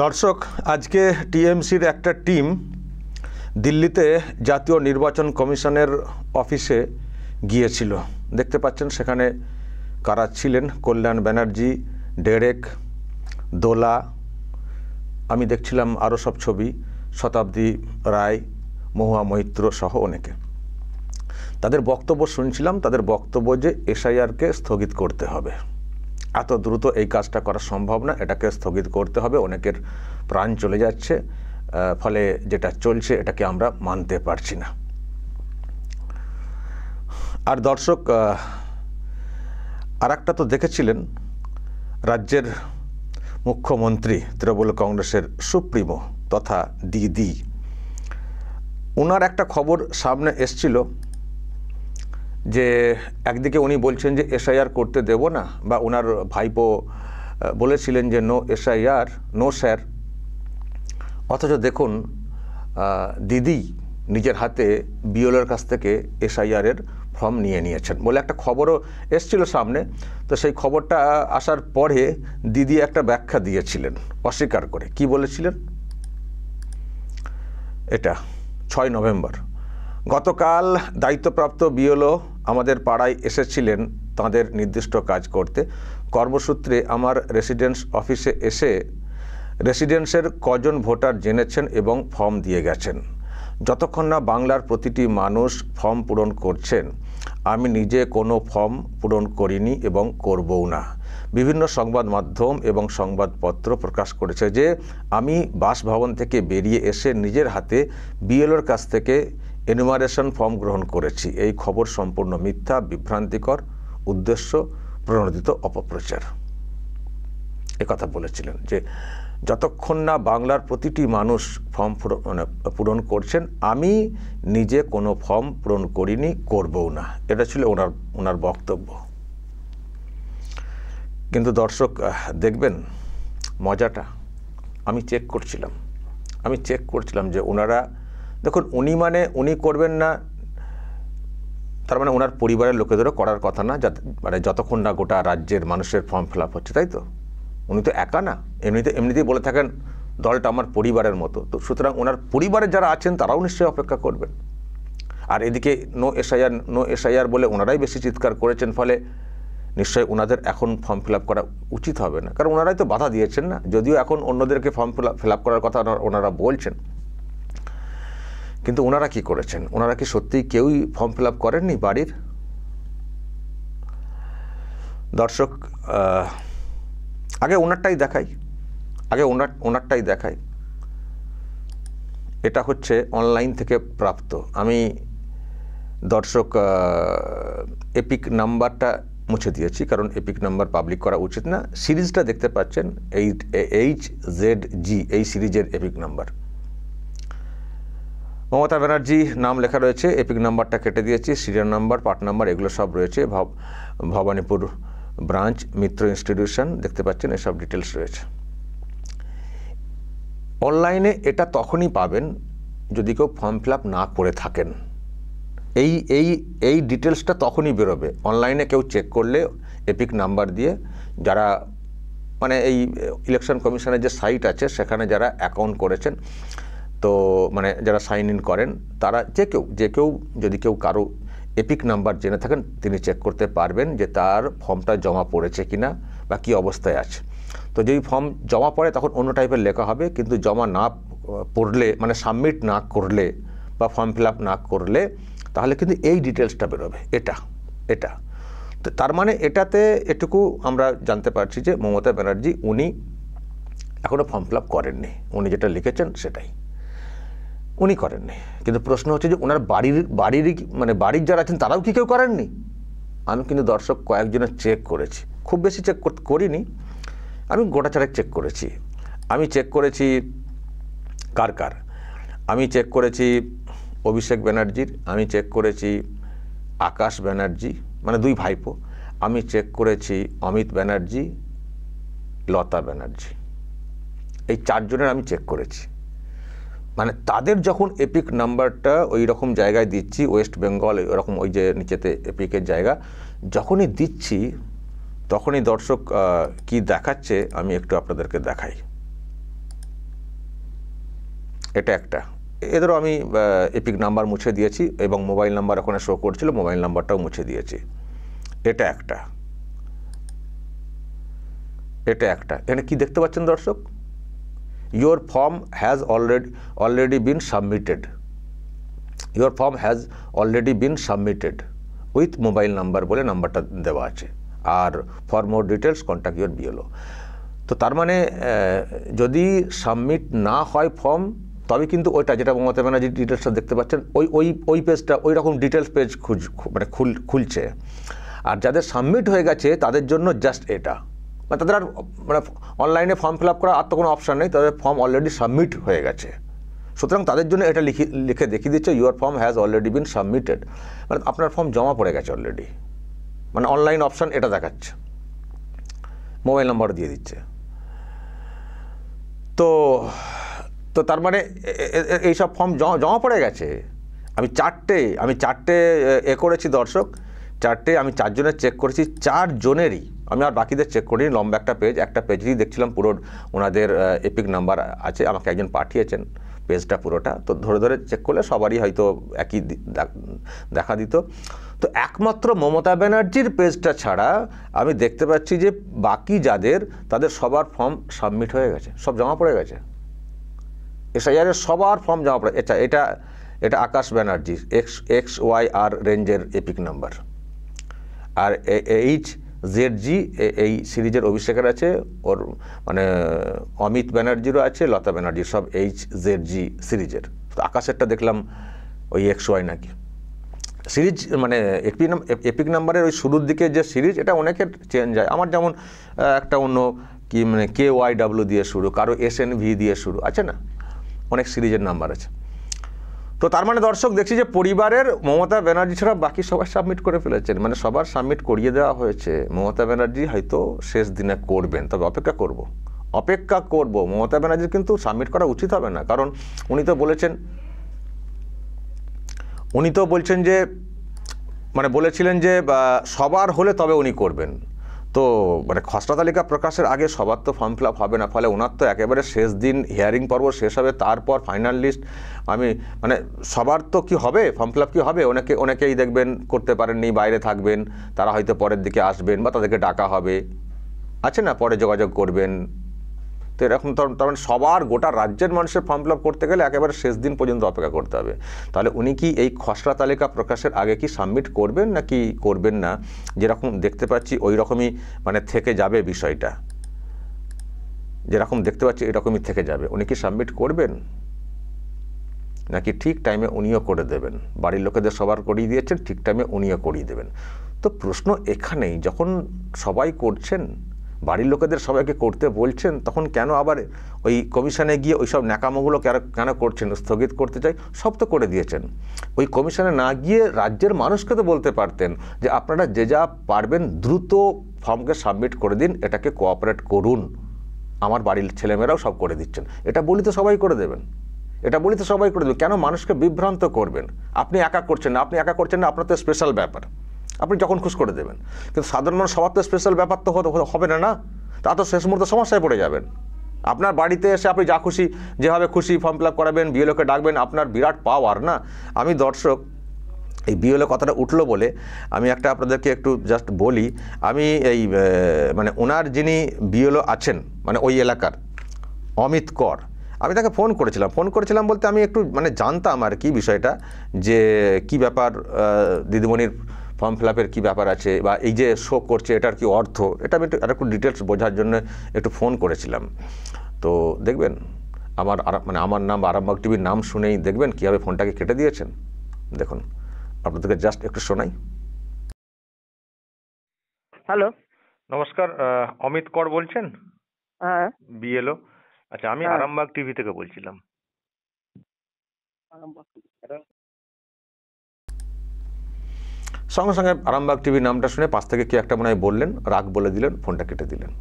দর্শক, আজকে টিএমসির একটা টিম দিল্লিতে জাতীয় নির্বাচন কমিশনের অফিসে গিয়েছিল। দেখতে পাচ্ছেন সেখানে কারা ছিলেন: কল্যাণ ব্যানার্জি, ডেরেক, দোলা, আমি দেখছিলাম আরও সব ছবি, শতাব্দী রায়, মহুয়া মৈত্র সহ অনেকে। তাদের বক্তব্য শুনছিলাম। তাদের বক্তব্য যে এসআইআরকে স্থগিত করতে হবে, এত দ্রুত এই কাজটা করা সম্ভব না, এটাকে স্থগিত করতে হবে, অনেকের প্রাণ চলে যাচ্ছে, ফলে যেটা চলছে এটাকে আমরা মানতে পারছি না। আর দর্শক, আর একটা তো দেখেছিলেন, রাজ্যের মুখ্যমন্ত্রী তৃণমূল কংগ্রেসের সুপ্রিমো তথা দিদি, ওনার একটা খবর সামনে এসছিল যে একদিকে উনি বলছেন যে এসআইআর করতে দেব না, বা ওনার ভাইপো বলেছিলেন যে নো এসআইআর, নো স্যার। অথচ দেখুন দিদি নিজের হাতে বিএলওর কাছ থেকে এসআইআরের ফর্ম নিয়ে নিয়েছেন বলে একটা খবরও এসছিল সামনে। তো সেই খবরটা আসার পরে দিদি একটা ব্যাখ্যা দিয়েছিলেন অস্বীকার করে। কি বলেছিলেন? এটা 6 নভেম্বর, গতকাল দায়িত্বপ্রাপ্ত বিএলও আমাদের পাড়ায় এসেছিলেন তাঁদের নির্দিষ্ট কাজ করতে। কর্মসূত্রে আমার রেসিডেন্স অফিসে এসে রেসিডেন্সের কজন ভোটার জেনেছেন এবং ফর্ম দিয়ে গেছেন। যতক্ষণ না বাংলার প্রতিটি মানুষ ফর্ম পূরণ করছেন, আমি নিজে কোনো ফর্ম পূরণ করিনি এবং করবও না। বিভিন্ন সংবাদ মাধ্যম এবং সংবাদপত্র প্রকাশ করেছে যে আমি বাসভবন থেকে বেরিয়ে এসে নিজের হাতে বিএলওর কাছ থেকে এনুমারেশন ফর্ম গ্রহণ করেছি। এই খবর সম্পূর্ণ মিথ্যা, বিভ্রান্তিকর, উদ্দেশ্য প্রণোদিত অপপ্রচার। কথা বলেছিলেন যে যতক্ষণ না বাংলার প্রতিটি মানুষ ফর্ম পূরণ করছেন, আমি নিজে কোনো ফর্ম পূরণ করিনি, করবও না। এটা ছিল ওনার বক্তব্য। কিন্তু দর্শক দেখবেন মজাটা, আমি চেক করছিলাম যে ওনারা, দেখুন, উনি করবেন না, তার মানে ওনার পরিবারের লোকেদেরও করার কথা না, মানে যতক্ষণ না গোটা রাজ্যের মানুষের ফর্ম ফিল আপ হচ্ছে, তাই তো? উনি তো একা না, এমনিতেই বলে থাকেন দলটা আমার পরিবারের মতো। তো সুতরাং ওনার পরিবারের যারা আছেন তারাও নিশ্চয়ই অপেক্ষা করবেন। আর এদিকে নো এসআইআর বলে ওনারাই বেশি চিৎকার করেছেন, ফলে নিশ্চয়ই ওনাদের এখন ফর্ম ফিল আপ করা উচিত হবে না, কারণ ওনারাই তো বাধা দিয়েছেন না। যদিও এখন অন্যদেরকে ফর্ম ফিল আপ করার কথা ওনারা বলছেন, কিন্তু ওনারা কি করেছেন? ওনারা কি সত্যিই কেউই ফর্ম ফিল আপ করেননি বাড়ির? দর্শক, আগে ওনারটাই দেখাই। এটা হচ্ছে অনলাইন থেকে প্রাপ্ত। আমি দর্শক এপিক নাম্বারটা মুছে দিয়েছি, কারণ এপিক নাম্বার পাবলিক করা উচিত না। সিরিজটা দেখতে পাচ্ছেন, HZG, এই সিরিজের এপিক নাম্বার। মমতা ব্যানার্জি নাম লেখা রয়েছে, এপিক নাম্বারটা কেটে দিয়েছি, সিরিয়াল নাম্বার, পার্ট নাম্বার এগুলো সব রয়েছে। ভবানীপুর ব্রাঞ্চ, মিত্র ইনস্টিটিউশন দেখতে পাচ্ছেন, এসব ডিটেলস রয়েছে। অনলাইনে এটা তখনই পাবেন যদি কেউ ফর্ম ফিল আপ না করে থাকেন। এই ডিটেলসটা তখনই বেরোবে অনলাইনে। কেউ চেক করলে এপিক নাম্বার দিয়ে, যারা মানে এই ইলেকশন কমিশনের যে সাইট আছে সেখানে যারা অ্যাকাউন্ট করেছেন, তো মানে যারা সাইন ইন করেন, তারা যে কেউ যদি কেউ কারো এপিক নাম্বার জেনে থাকেন, তিনি চেক করতে পারবেন যে তার ফর্মটা জমা পড়েছে কিনা বা কী অবস্থায় আছে। তো যেই ফর্ম জমা পড়ে তখন অন্য টাইপের লেখা হবে, কিন্তু জমা না পড়লে, মানে সাবমিট না করলে বা ফর্ম ফিল আপ না করলে, তাহলে কিন্তু এই ডিটেলসটা বেরোবে। এটা তো তার মানে এটাতে এটুকু আমরা জানতে পারছি যে মমতা ব্যানার্জি উনি এখনও ফর্ম ফিল আপ করেননি। উনি যেটা লিখেছেন সেটাই উনি করেননি। কিন্তু প্রশ্ন হচ্ছে যে ওনার বাড়ির যারা আছেন তারাও কি কেউ করেননি? আমি কিন্তু দর্শক কয়েকজনের চেক করেছি, খুব বেশি চেক করিনি, আমি গোটা চারেক চেক করেছি। আমি চেক করেছি কার আমি চেক করেছি অভিষেক ব্যানার্জির, আমি চেক করেছি আকাশ ব্যানার্জি, মানে দুই ভাইপো, আমি চেক করেছি অমিত ব্যানার্জি, লতা ব্যানার্জি, এই চারজনের আমি চেক করেছি। মানে তাদের যখন এপিক নাম্বারটা ওই রকম জায়গায় দিচ্ছি, ওয়েস্ট বেঙ্গল এরকম ওই যে নিচেতে এপিকের জায়গা যখনই দিচ্ছি, তখনই দর্শক কি দেখাচ্ছে আমি একটু আপনাদেরকে দেখাই। এটা একটা, এদেরও আমি এপিক নাম্বার মুছে দিয়েছি এবং মোবাইল নাম্বার ওখানে শো করছিল, মোবাইল নাম্বারটাও মুছে দিয়েছি। এটা একটা, এটা একটা। এখানে কি দেখতে পাচ্ছেন দর্শক? Your form has already been submitted, your form has already been submitted with mobile number বলে নাম্বারটা দেওয়া আছে, আর for more details contact your BLO. তো তার মানে যদি সাবমিট না হয় ফর্ম, তবে কিন্তু ওইটা যেটা মমতা ব্যানার্জি ডিটেলসটা দেখতে পাচ্ছেন, ওই পেজটা ওই রকম ডিটেলস পেজ মানে খুলছে। আর যাদের সাবমিট হয়ে গেছে তাদের জন্য জাস্ট এটা, মানে তাদের আর মানে অনলাইনে ফর্ম ফিল আপ করা আর তো কোনো অপশান নেই, তাদের ফর্ম অলরেডি সাবমিট হয়ে গেছে। সুতরাং তাদের জন্য এটা লিখে দেখিয়ে দিচ্ছে your form has already been submitted, মানে আপনার ফর্ম জমা পড়ে গেছে অলরেডি, মানে অনলাইন অপশান এটা দেখাচ্ছে, মোবাইল নাম্বার দিয়ে দিচ্ছে। তো তো তার মানে এইসব ফর্ম জমা পড়ে গেছে। আমি চারটে করেছি দর্শক, আমি 4 জনের চেক করেছি, 4 জনেরই, আমি আর বাকিদের চেক করিনি। লম্বা একটা পেজেই দেখছিলাম পুরো ওনাদের এপিক নাম্বার আছে, আমাকে একজন পাঠিয়েছেন পেজটা পুরোটা, তো ধরে চেক করলে সবারই হয়তো একই দেখা দিত। তো একমাত্র মমতা ব্যানার্জির পেজটা ছাড়া আমি দেখতে পাচ্ছি যে বাকি তাদের সবার ফর্ম সাবমিট হয়ে গেছে, সব জমা পড়ে গেছে। এসআইআরের সবার ফর্ম জমা পড়ে। এটা আকাশ ব্যানার্জির XYR রেঞ্জের এপিক নাম্বার, আর HZG এই সিরিজের অভিষেকের আছে, ওর মানে অমিত ব্যানার্জিরও আছে, লতা ব্যানার্জির, সব HZG সিরিজের। তো আকাশেরটা দেখলাম ওই XY নাকি সিরিজ, মানে এপিক নাম্বারের ওই শুরুর দিকে যে সিরিজ, এটা অনেকের চেঞ্জ হয়। আমার যেমন একটা অন্য কি মানে KYW দিয়ে শুরু, কারো SNV দিয়ে শুরু আছে না, অনেক সিরিজের নাম্বার আছে। তো তার মানে দর্শক দেখছি যে পরিবারের মমতা ব্যানার্জি ছাড়া বাকি সবাই সাবমিট করে ফেলেছেন, মানে সবার সাবমিট করিয়ে দেওয়া হয়েছে। মমতা ব্যানার্জি হয়তো শেষ দিনে করবেন, তবে অপেক্ষা করব। মমতা ব্যানার্জির কিন্তু সাবমিট করা উচিত হবে না, কারণ উনি তো বলছেন যে মানে বলেছিলেন যে সবার হলে তবে উনি করবেন। তো মানে খসড়া তালিকা প্রকাশের আগে সবার তো ফর্ম ফিল আপ হবে না, ফলে ওনার তো একেবারে শেষ দিন হিয়ারিং পর্ব শেষ হবে, তারপর ফাইনাল লিস্ট। মানে সবার তো কি হবে, ফর্ম ফিল আপ কি হবে, অনেকেই দেখবেন করতে পারেননি, বাইরে থাকবেন, তারা হয়তো পরের দিকে আসবেন বা তাদেরকে ডাকা হবে, আছে না, পরে যোগাযোগ করবেন। তো এরকম তার মানে সবার গোটা রাজ্যের মানুষের ফর্ম ফিল আপ করতে গেলে একেবারে শেষ দিন পর্যন্ত অপেক্ষা করতে হবে। তাহলে উনি কি এই খসড়া তালিকা প্রকাশের আগে কি সাবমিট করবেন নাকি করবেন না? যেরকম দেখতে পাচ্ছি ওই রকমই মানে থেকে যাবে বিষয়টা, যেরকম দেখতে পাচ্ছি এরকমই থেকে যাবে। উনি কি সাবমিট করবেন নাকি ঠিক টাইমে উনিও করে দেবেন? বাড়ির লোকেদের সবার করিয়ে দিয়েছেন, ঠিক টাইমে উনিও করিয়ে দেবেন। তো প্রশ্ন এখানেই, যখন সবাই করছেন, বাড়ির লোকেদের সবাইকে করতে বলছেন, তখন কেন আবার ওই কমিশনে গিয়ে ওই সব ন্যাকামোগুলো কেন করছেন? স্থগিত করতে চাই, সব তো করে দিয়েছেন। ওই কমিশনে না গিয়ে রাজ্যের মানুষকে তো বলতে পারতেন যে আপনারা যে যা পারবেন দ্রুত ফর্মকে সাবমিট করে দিন, এটাকে কোঅপারেট করুন, আমার বাড়ির ছেলেমেয়েরাও সব করে দিচ্ছেন, এটা বলি তো সবাই করে দেবেন। কেন মানুষকে বিভ্রান্ত করবেন? আপনি একা করছেন না, আপনার তো স্পেশাল ব্যাপার, আপনি যখন খুশ করে দেবেন। কিন্তু সাধারণ মানুষ সবার তো স্পেশাল ব্যাপার তো হবে না, তা তো শেষ মুহূর্তে সমস্যায় পড়ে যাবেন। আপনার বাড়িতে এসে আপনি যা খুশি যেভাবে খুশি ফর্ম ফিল আপ করাবেন, বিএলওকে ডাকবেন, আপনার বিরাট পাওয়ার না। আমি দর্শক এই বিএলও কথাটা উঠলো বলে আমি আপনাদেরকে একটু জাস্ট বলি। আমি এই মানে ওনার যিনি বিএলও আছেন মানে ওই এলাকার অমিত কর, আমি তাকে ফোন করেছিলাম বলতে আমি একটু মানে জানতাম আর কি বিষয়টা, যে কি ব্যাপার দিদিমণির ফর্ম ফিল আপের কী ব্যাপার আছে বা এই যে শো করছে এটার কি অর্থ, এটা আমি একটু ডিটেলস বোঝার জন্য একটু ফোন করেছিলাম। তো দেখবেন আমার নাম আরামবাগ টিভির নাম শুনেই দেখবেন কীভাবে ফোনটাকে কেটে দিয়েছেন। দেখুন আপনাদেরকে জাস্ট একটু শোনাই। হ্যালো, নমস্কার, অমিত কর বলছেন? হ্যাঁ বিএলও। আচ্ছা, আমি আরামবাগ টিভি থেকে বলছিলাম। সঙ্গে সঙ্গে আরামবাগ টিভির নামটা শুনে পাশ থেকে কি একটা মনে হয় বললেন, রাগ বলে দিলেন, ফোনটা কেটে দিলেন।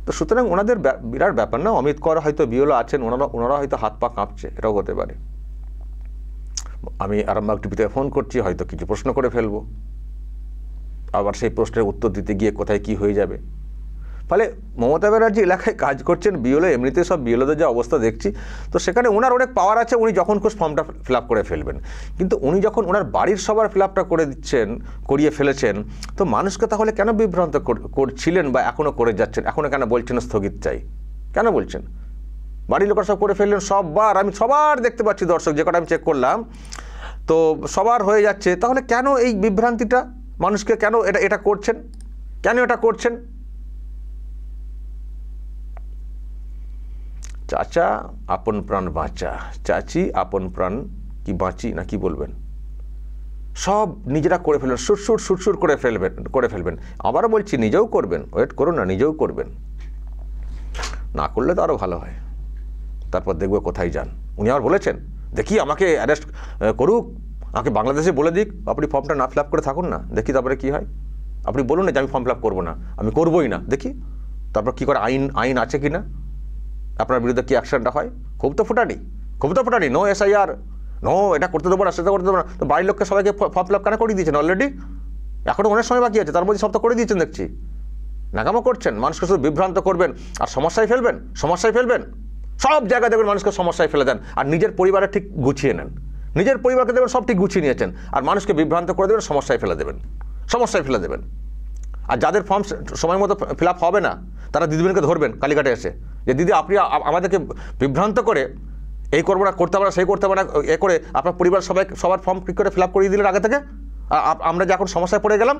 তো সুতরাং ওনাদের বিরাট ব্যাপার না, অমিত কর হয়তো বিএলও আছেন, ওনারা হয়তো হাত পা কাঁপছে, এটাও হতে পারে। আমি আরামবাগ টিভিতে ফোন করছি, হয়তো কিছু প্রশ্ন করে ফেলবো, আবার সেই প্রশ্নের উত্তর দিতে গিয়ে কোথায় কি হয়ে যাবে। ফলে মমতা ব্যানার্জি এলাকায় কাজ করছেন, বিএলও এমনিতে সব বিএলওদের যে অবস্থা দেখছি, তো সেখানে ওনার অনেক পাওয়ার আছে, উনি যখন খুশ ফর্মটা ফিল আপ করে ফেলবেন। কিন্তু উনি যখন ওনার বাড়ির সবার ফিল আপটা করিয়ে ফেলেছেন, তো মানুষকে তাহলে কেন বিভ্রান্ত করছিলেন বা এখনও করে যাচ্ছেন? এখনও কেন বলছেন স্থগিত চাই? কেন বলছেন? বাড়ির লোকেরা সব করে ফেললেন, সববার আমি সবার দেখতে পাচ্ছি দর্শক, যে কটা আমি চেক করলাম, তো সবার হয়ে যাচ্ছে। তাহলে কেন এই বিভ্রান্তিটা মানুষকে, কেন এটা করছেন? কেন এটা করছেন? চাচা আপন প্রাণ বাঁচা, চাচি আপন প্রাণ কি বাঁচি না কি বলবেন, সব নিজেরা করে ফেলবেন, সুটসুট করে ফেলবেন। আবারও বলছি, নিজেও করবেন, ওয়েট করুন না, নিজেও করবেন। না করলে তো আরও ভালো হয়, তারপর দেখবো কোথায় যান। উনি আবার বলেছেন, দেখি আমাকে অ্যারেস্ট করুক, আমাকে বাংলাদেশে বলে দিক, আপনি ফর্মটা না ফিল আপ করে থাকুন না, দেখি তারপরে কী হয়। আপনি বলুন না যে আমি ফর্ম ফিল আপ করবো না, আমি করবোই না, দেখি তারপর কী করে আইন আছে কি না, আপনার বিরুদ্ধে কী অ্যাকশনটা হয়। খুব তো ফুটানি, নো SIR, নো এটা করতে দেবো না, সেটা করতে দেবো না। তো বাড়ির লোককে সবাইকে ফর্ম ফিল আপ কেন করে দিয়েছেন অলরেডি? এখনও অনেক সময় বাকি আছে, তার মধ্যে সব তো করে দিয়েছেন দেখছি। নাকামো করছেন, মানুষকে শুধু বিভ্রান্ত করবেন আর সমস্যায় ফেলবেন। সব জায়গায় দেখবেন মানুষকে সমস্যায় ফেলে দেন, আর নিজের পরিবারে ঠিক গুছিয়ে নেন। নিজের পরিবারকে দেবেন সব ঠিক গুছিয়ে নিয়েছেন, আর মানুষকে বিভ্রান্ত করে দেবেন, সমস্যায় ফেলে দেবেন। আর যাদের ফর্ম সময় মতো ফিল আপ হবে না, তারা দিদিমণিকে ধরবেন কালীঘাটে এসে, যে দিদি আপনি আমাদেরকে বিভ্রান্ত করে এই করবো না, করতে পারে না, সেই করতে পারে না, এ করে আপনার পরিবার সবার ফর্ম ঠিক করে ফিল আপ করিয়ে দিলেন আগে থেকে, আমরা যে এখন সমস্যায় পড়ে গেলাম।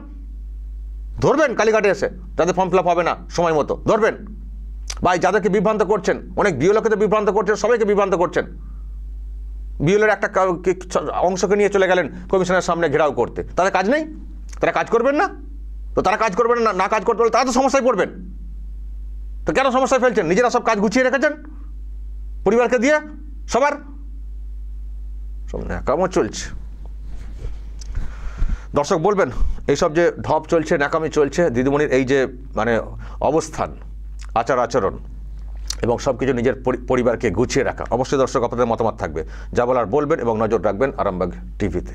ধরবেন কালীঘাটে এসে যাদের ফর্ম ফিল আপ হবে না সময় মতো, ধরবেন। ভাই যাদেরকে বিভ্রান্ত করছেন, অনেক বিএলওকে তো বিভ্রান্ত করছেন, সবাইকে বিভ্রান্ত করছেন। বিএলওর একটা অংশকে নিয়ে চলে গেলেন কমিশনের সামনে ঘেরাও করতে, তাদের কাজ নেই, তারা কাজ করবেন না, তো তারা কাজ করবেন না, কাজ করতে পারলে তারা তো সমস্যায় পড়বেন। তো কেন সমস্যায় ফেলছেন? নিজেরা সব কাজ গুছিয়ে রেখেছেন পরিবারকে দিয়ে, সবার সব ন্যাকামো চলছে। দর্শক বলবেন, এইসব যে ঢপ চলছে, ন্যাকামি চলছে, দিদিমণির এই যে মানে অবস্থান, আচরণ এবং সব কিছু নিজের পরিবারকে গুছিয়ে রাখা, অবশ্যই দর্শক আপনাদের মতামত থাকবে, যা বলার বলবেন এবং নজর রাখবেন আরামবাগ টিভিতে।